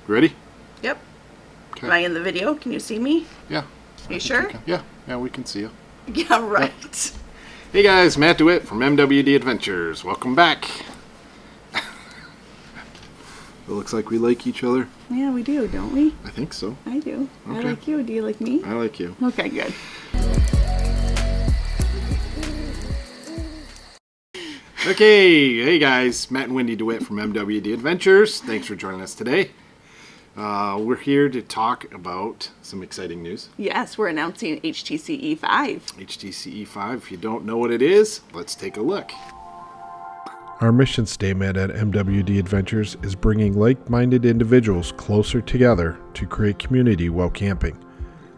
Ready? Yep. Okay. Am I in the video? Can you see me? Yeah. You sure? Yeah, we can see you. Yeah, right. Hey guys, Matt DeWitt from MWD Adventures. Welcome back. It looks like we like each other. Yeah, we do, don't we? I think so. I do. Okay. I like you. Do you like me? I like you. Okay, good. Okay, hey guys, Matt and Wendy DeWitt from MWD Adventures. Thanks for joining us today. We're here to talk about some exciting news. Yes, we're announcing HTC-E5. HTC-E5. If you don't know what it is, let's take a look. Our mission statement at MWD Adventures is bringing like-minded individuals closer together to create community while camping,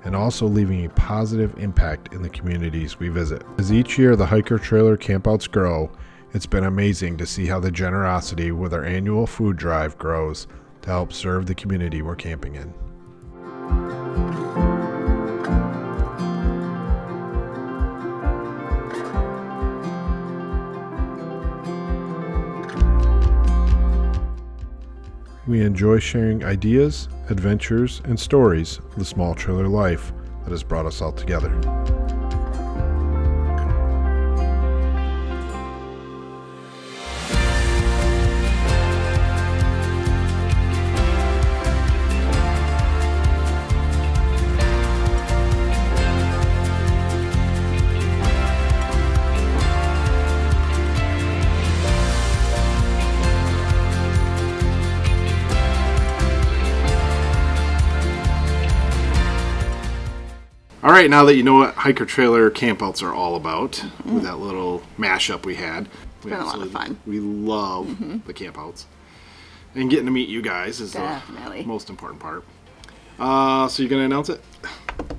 and also leaving a positive impact in the communities we visit. As each year the Hiker Trailer Campouts grow, it's been amazing to see how the generosity with our annual food drive grows to help serve the community we're camping in. We enjoy sharing ideas, adventures, and stories of the small trailer life that has brought us all together. All right, now that you know what Hiker Trailer Campouts are all about, with that little mashup we had. It's been a lot of fun. We love the campouts. And getting to meet you guys is Definitely. the most important part. So you're going to announce it?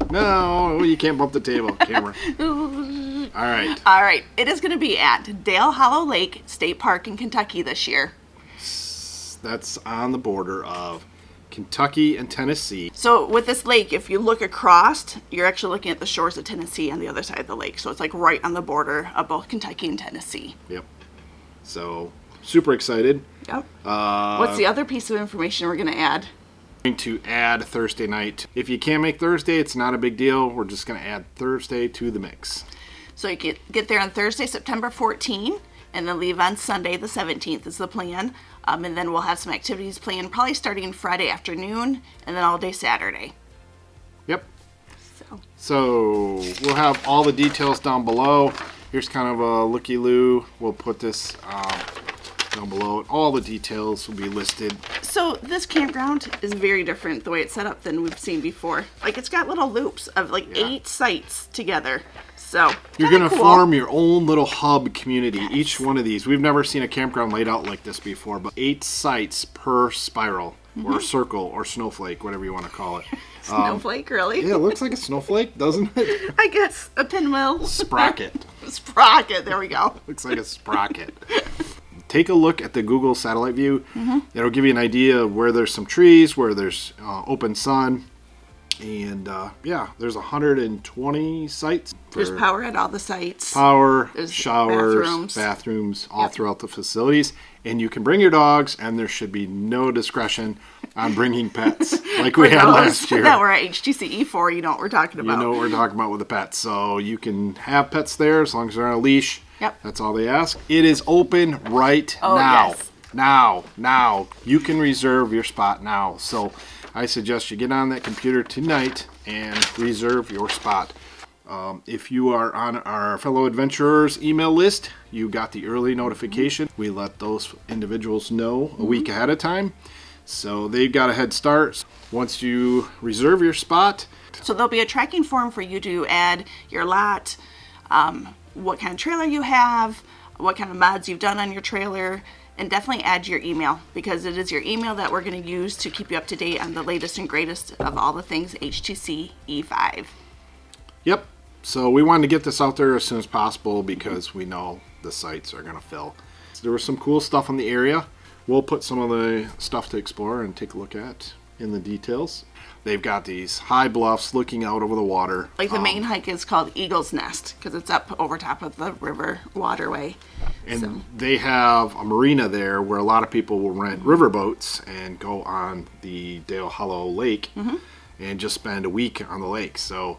No, you can't bump the table, camera. All right. All right. It is going to be at Dale Hollow Lake State Park in Kentucky this year. That's on the border of Kentucky and Tennessee. So with this lake, if you look across, you're actually looking at the shores of Tennessee on the other side of the lake. So it's like right on the border of both Kentucky and Tennessee. Yep. So super excited. Yep. What's the other piece of information we're going to add? Going to add Thursday night. If you can't make Thursday, it's not a big deal. We're just going to add Thursday to the mix. So you can get there on Thursday, September 14, and then leave on Sunday, the 17th is the plan. And then we'll have some activities planned, probably starting Friday afternoon, and then all day Saturday. Yep. So we'll have all the details down below. Here's kind of a looky-loo. We'll put this down below. All the details will be listed. So this campground is very different the way it's set up than we've seen before. Like it's got little loops of like 8 sites together. So you're going to cool. form your own little hub community. Yes. Each one of these. We've never seen a campground laid out like this before, but 8 sites per spiral or circle or snowflake, whatever you want to call it. Snowflake, really? Yeah, it looks like a snowflake, doesn't it? I guess a pinwheel. Sprocket. Sprocket, there we go. Looks like a sprocket. Take a look at the Google satellite view. It'll give you an idea of where there's some trees, where there's open sun. And yeah, there's 120 sites. There's power at all the sites. Power, there's showers, bathrooms all throughout the facilities. And you can bring your dogs, and there should be no discretion on bringing pets like we had last year. That we're at HTC-E4, you know what we're talking about. You know what we're talking about with the pets. So you can have pets there as long as they're on a leash. Yep. That's all they ask. It is open right now. Yes. Now. You can reserve your spot now. So I suggest you get on that computer tonight and reserve your spot. If you are on our fellow adventurers email list, you got the early notification. We let those individuals know a week ahead of time. So they've got a head start. Once you reserve your spot. So there'll be a tracking form for you to add your lot, what kind of trailer you have, what kind of mods you've done on your trailer, and definitely add your email, because it is your email that we're going to use to keep you up to date on the latest and greatest of all the things HTC-E5. Yep. So we wanted to get this out there as soon as possible because we know the sites are going to fill. There was some cool stuff in the area. We'll put some of the stuff to explore and take a look at in the details. They've got these high bluffs looking out over the water. Like the main hike is called Eagle's Nest because it's up over top of the river waterway. And they have a marina there where a lot of people will rent riverboats and go on the Dale Hollow Lake and just spend a week on the lake. So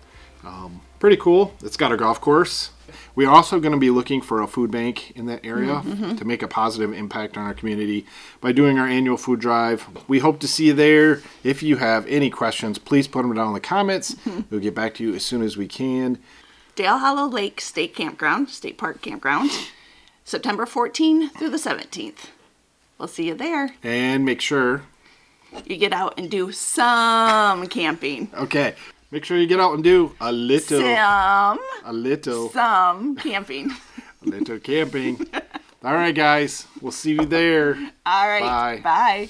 pretty cool. It's got a golf course. We're also going to be looking for a food bank in that area to make a positive impact on our community by doing our annual food drive. We hope to see you there. If you have any questions, please put them down in the comments. We'll get back to you as soon as we can. Dale Hollow Lake State Park Campground, September 14th through the 17th. We'll see you there. And make sure You get out and do some camping. Okay. Make sure you get out and do a little Some camping. a little camping. All right, guys. We'll see you there. All right. Bye. Bye.